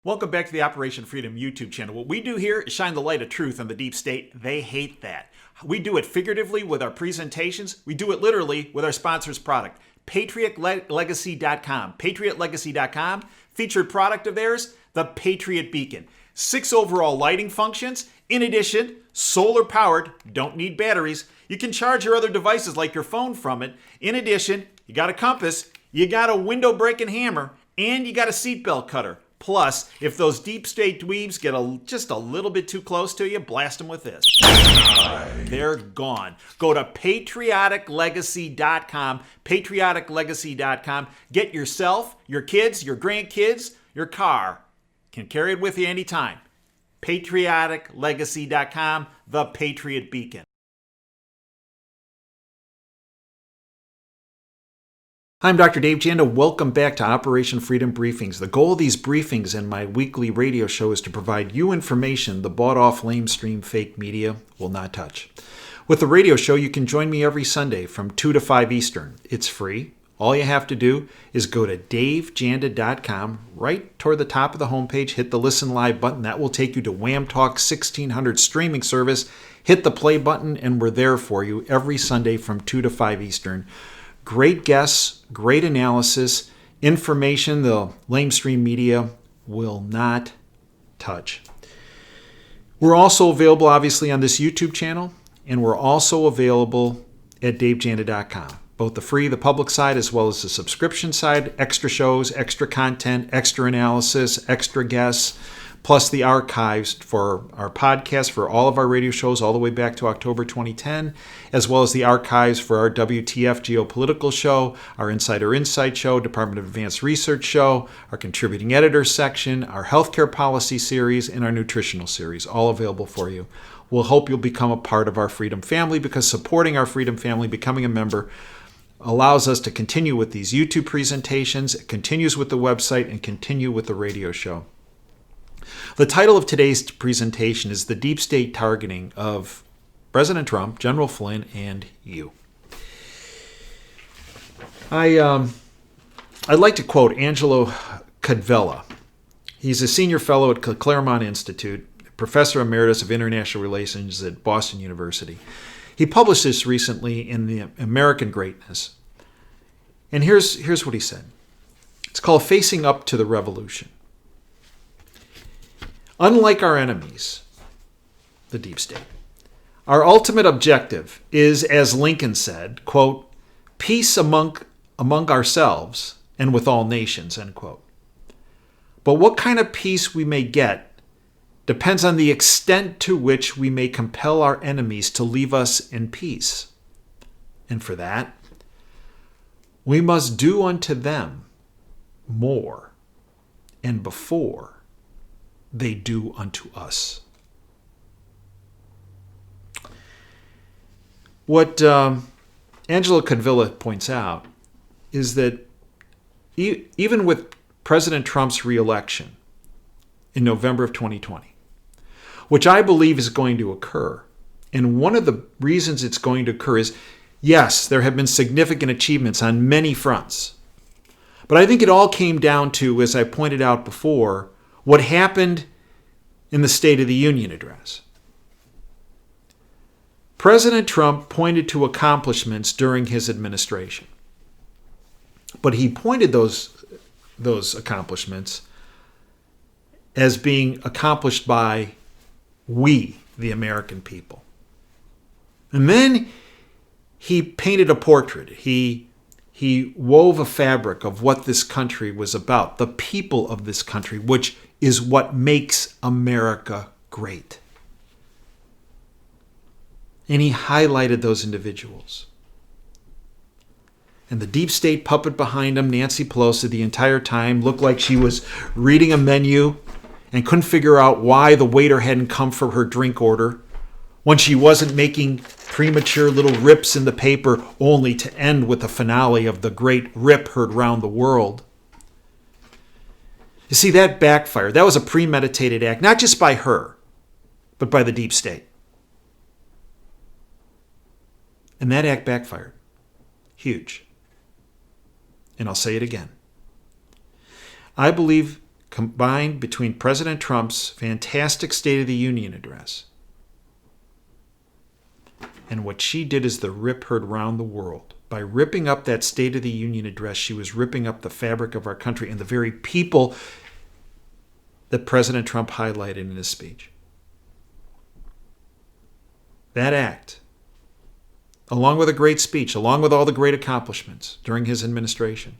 Welcome back to the Operation Freedom YouTube channel. What we do here is shine the light of truth on the deep state. They hate that. We do it figuratively with our presentations. We do it literally with our sponsor's product, PatriotLegacy.com. PatriotLegacy.com, featured product of theirs, the Patriot Beacon. 6 overall lighting functions. In addition, solar powered, don't need batteries. You can charge your other devices like your phone from it. In addition, you got a compass, you got a window breaking hammer, and you got a seatbelt cutter. Plus, if those deep state dweebs get just a little bit too close to you, blast them with this. They're gone. Go to patrioticlegacy.com, patrioticlegacy.com. Get yourself, your kids, your grandkids, your car. Can carry it with you anytime. patrioticlegacy.com, the Patriot Beacon. Hi, I'm Dr. Dave Janda. Welcome back to Operation Freedom Briefings. The goal of these briefings and my weekly radio show is to provide you information the bought-off, lamestream, fake media will not touch. With the radio show, you can join me every Sunday from 2 to 5 Eastern. It's free. All you have to do is go to davejanda.com, right toward the top of the homepage, hit the Listen Live button. That will take you to Wham Talk 1600 streaming service. Hit the play button, and we're there for you every Sunday from 2 to 5 Eastern. Great guests, great analysis, information the lamestream media will not touch. We're also available, obviously, on this YouTube channel, and we're also available at davejanda.com. Both the free, the public side, as well as the subscription side, extra shows, extra content, extra analysis, extra guests, plus the archives for our podcast, for all of our radio shows all the way back to October 2010, as well as the archives for our WTF geopolitical show, our Insider Insight show, Department of Advanced Research show, our contributing editor section, our healthcare policy series, and our nutritional series, all available for you. We'll hope you'll become a part of our Freedom family, because supporting our Freedom family, becoming a member, allows us to continue with these YouTube presentations, it continues with the website, and continue with the radio show. The title of today's presentation is The Deep State Targeting of President Trump, General Flynn, and you. I'd like to quote Angelo Cadvella. He's a senior fellow at Claremont Institute, professor emeritus of international relations at Boston University. He published this recently in the American Greatness. And here's what he said. It's called Facing Up to the Revolution. Unlike our enemies, the deep state, our ultimate objective is, as Lincoln said, quote, peace among ourselves and with all nations, end quote. But what kind of peace we may get depends on the extent to which we may compel our enemies to leave us in peace. And for that, we must do unto them more and before they do unto us. What Angelo Cadvella points out is that even with President Trump's reelection in November of 2020, which I believe is going to occur, and one of the reasons it's going to occur is, yes, there have been significant achievements on many fronts, but I think it all came down to, as I pointed out before, what happened in the State of the Union address. President Trump pointed to accomplishments during his administration, but he pointed those accomplishments as being accomplished by we, the American people. And then he painted a portrait. He wove a fabric of what this country was about, the people of this country, which is what makes America great. And he highlighted those individuals. And the deep state puppet behind him, Nancy Pelosi, the entire time looked like she was reading a menu and couldn't figure out why the waiter hadn't come for her drink order, when she wasn't making premature little rips in the paper only to end with the finale of the great rip heard round the world. You see, that backfired. That was a premeditated act, not just by her, but by the deep state. And that act backfired. Huge. And I'll say it again. I believe combined between President Trump's fantastic State of the Union address and what she did as the rip heard round the world. By ripping up that State of the Union address, she was ripping up the fabric of our country and the very people that President Trump highlighted in his speech. That act, along with a great speech, along with all the great accomplishments during his administration,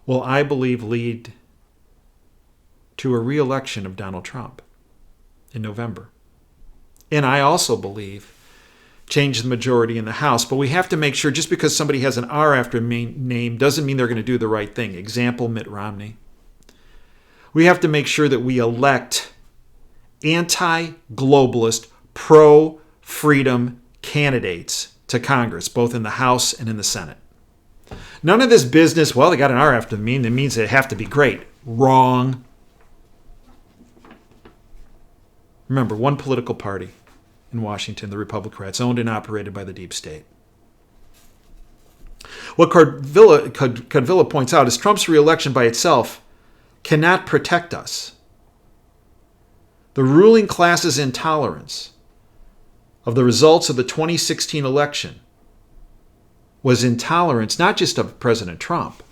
will, I believe, lead to a re-election of Donald Trump in November. And I also believe change the majority in the House. But we have to make sure, just because somebody has an R after a name doesn't mean they're going to do the right thing. Example, Mitt Romney. We have to make sure that we elect anti-globalist, pro-freedom candidates to Congress, both in the House and in the Senate. None of this business, well, they got an R after them, that means they have to be great. Wrong. Remember, one political party in Washington, the Republicans, owned and operated by the deep state. What Cardvilla points out is Trump's reelection by itself cannot protect us. The ruling class's intolerance of the results of the 2016 election was intolerance not just of President Trump,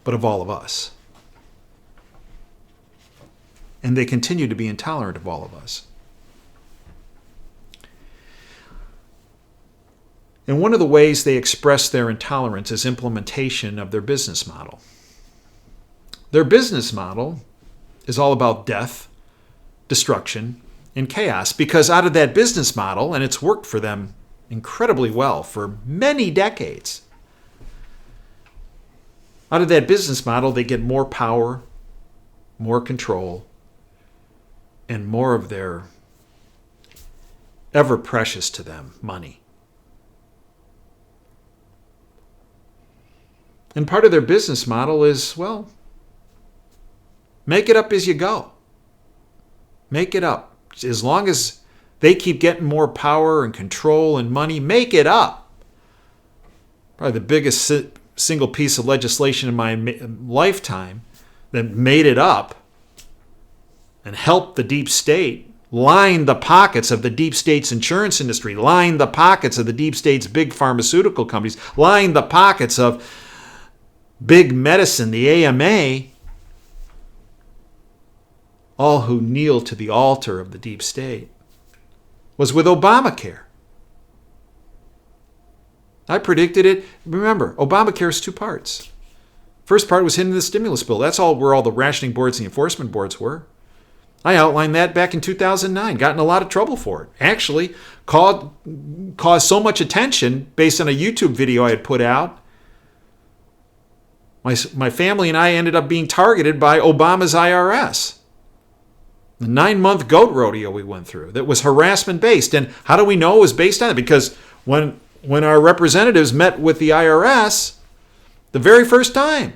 but of all of us. And they continue to be intolerant of all of us. And one of the ways they express their intolerance is implementation of their business model. Their business model is all about death, destruction, and chaos, because out of that business model, and it's worked for them incredibly well for many decades, out of that business model, they get more power, more control, and more of their ever precious to them, money. And part of their business model is, well, make it up as you go. Make it up. As long as they keep getting more power and control and money, make it up. Probably the biggest single piece of legislation in my lifetime that made it up and helped the deep state line the pockets of the deep state's insurance industry, line the pockets of the deep state's big pharmaceutical companies, line the pockets of big medicine, the AMA, all who kneel to the altar of the deep state, was with Obamacare. I predicted it. Remember, Obamacare is two parts. First part was hidden in the stimulus bill. That's all where all the rationing boards and the enforcement boards were. I outlined that back in 2009. Got in a lot of trouble for it. Actually, caused so much attention based on a YouTube video I had put out. My family and I ended up being targeted by Obama's IRS. The 9-month goat rodeo we went through that was harassment-based. And how do we know it was based on it? Because when our representatives met with the IRS the very first time,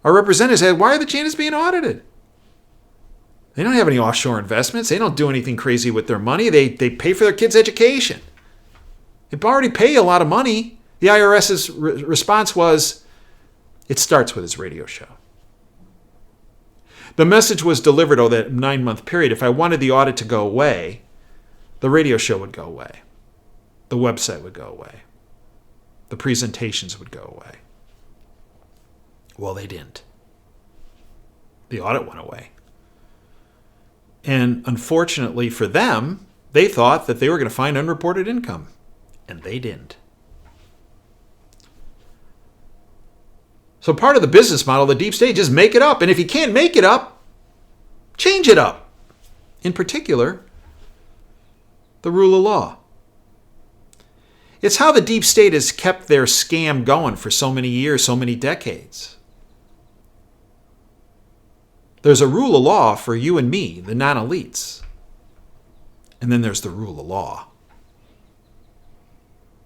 our representatives said, why are the Janus being audited? They don't have any offshore investments. They don't do anything crazy with their money. They pay for their kids' education. They already pay a lot of money. The IRS's response was, it starts with his radio show. The message was delivered over that 9-month period. If I wanted the audit to go away, the radio show would go away. The website would go away. The presentations would go away. Well, they didn't. The audit went away. And unfortunately for them, they thought that they were going to find unreported income. And they didn't. So part of the business model of the deep state is make it up. And if you can't make it up, change it up. In particular, the rule of law. It's how the deep state has kept their scam going for so many years, so many decades. There's a rule of law for you and me, the non-elites. And then there's the rule of law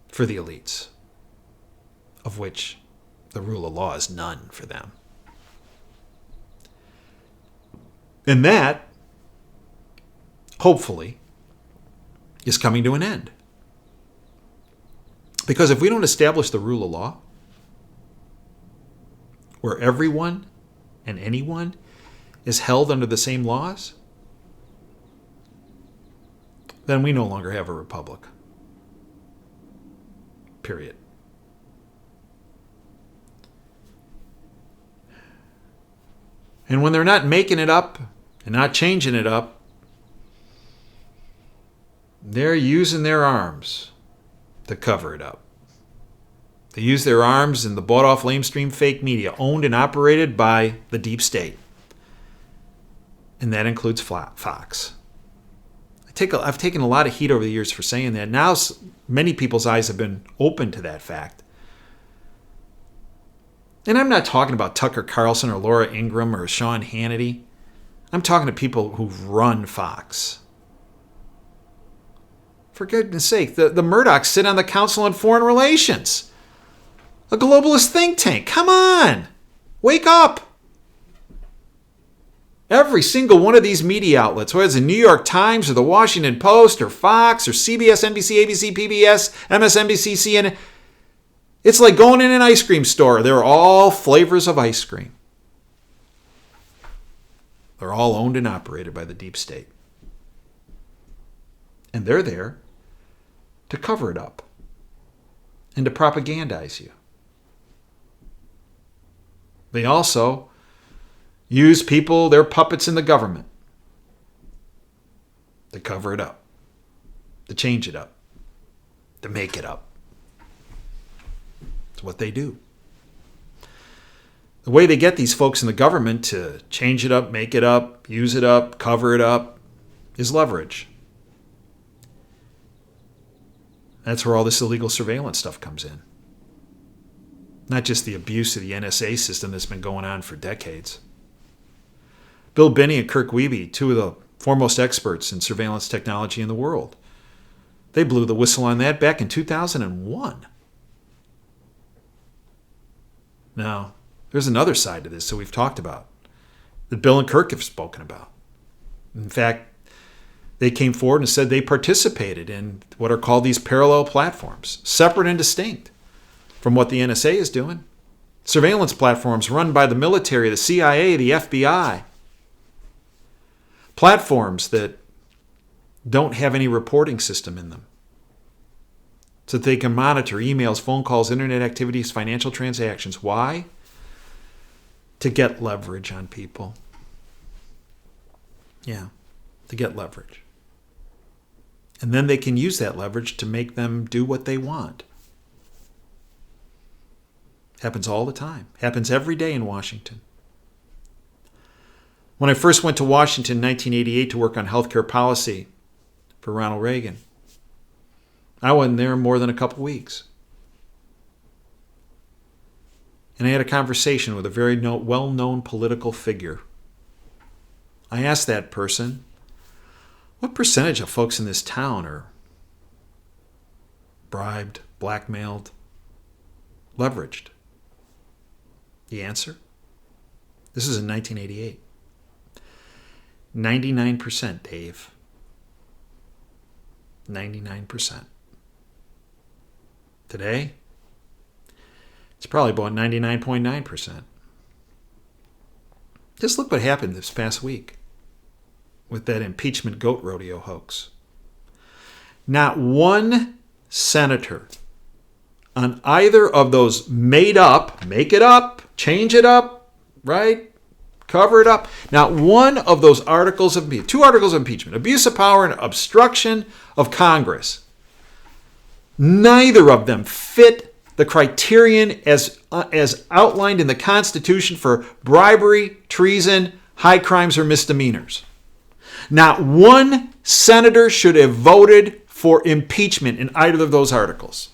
for the elites, of which the rule of law is none for them. And that, hopefully, is coming to an end. Because if we don't establish the rule of law, where everyone and anyone is held under the same laws, then we no longer have a republic. Period. And when they're not making it up and not changing it up, they're using their arms to cover it up. They use their arms in the bought-off lamestream fake media owned and operated by the deep state. And that includes Fox. I've taken a lot of heat over the years for saying that. Now many people's eyes have been open to that fact. And I'm not talking about Tucker Carlson or Laura Ingraham or Sean Hannity. I'm talking to people who run Fox. For goodness sake, the Murdochs sit on the Council on Foreign Relations. A globalist think tank. Come on. Wake up. Every single one of these media outlets, whether it's the New York Times or the Washington Post or Fox or CBS, NBC, ABC, PBS, MSNBC, CNN, it's like going in an ice cream store. They're all flavors of ice cream. They're all owned and operated by the deep state. And they're there to cover it up and to propagandize you. They also use people, they're puppets in the government, to cover it up, to change it up, to make it up. It's what they do. The way they get these folks in the government to change it up, make it up, use it up, cover it up, is leverage. That's where all this illegal surveillance stuff comes in. Not just the abuse of the NSA system that's been going on for decades. Bill Binney and Kirk Wiebe, two of the foremost experts in surveillance technology in the world, they blew the whistle on that back in 2001. Now, there's another side to this that we've talked about, that Bill and Kirk have spoken about. In fact, they came forward and said they participated in what are called these parallel platforms, separate and distinct from what the NSA is doing. Surveillance platforms run by the military, the CIA, the FBI. Platforms that don't have any reporting system in them, so that they can monitor emails, phone calls, internet activities, financial transactions. Why? To get leverage on people. Yeah, to get leverage. And then they can use that leverage to make them do what they want. Happens all the time. Happens every day in Washington. When I first went to Washington in 1988 to work on healthcare policy for Ronald Reagan, I wasn't there more than a couple weeks. And I had a conversation with a very well-known political figure. I asked that person, what percentage of folks in this town are bribed, blackmailed, leveraged? The answer? This is in 1988. 99%, Dave. 99%. Today, it's probably about 99.9%. Just look what happened this past week with that impeachment goat rodeo hoax. Not one senator on either of those made up, make it up, change it up, right? Cover it up. Not one of those articles of impeachment, 2 articles of impeachment, abuse of power and obstruction of Congress. Neither of them fit the criterion as outlined in the Constitution for bribery, treason, high crimes, or misdemeanors. Not one senator should have voted for impeachment in either of those articles.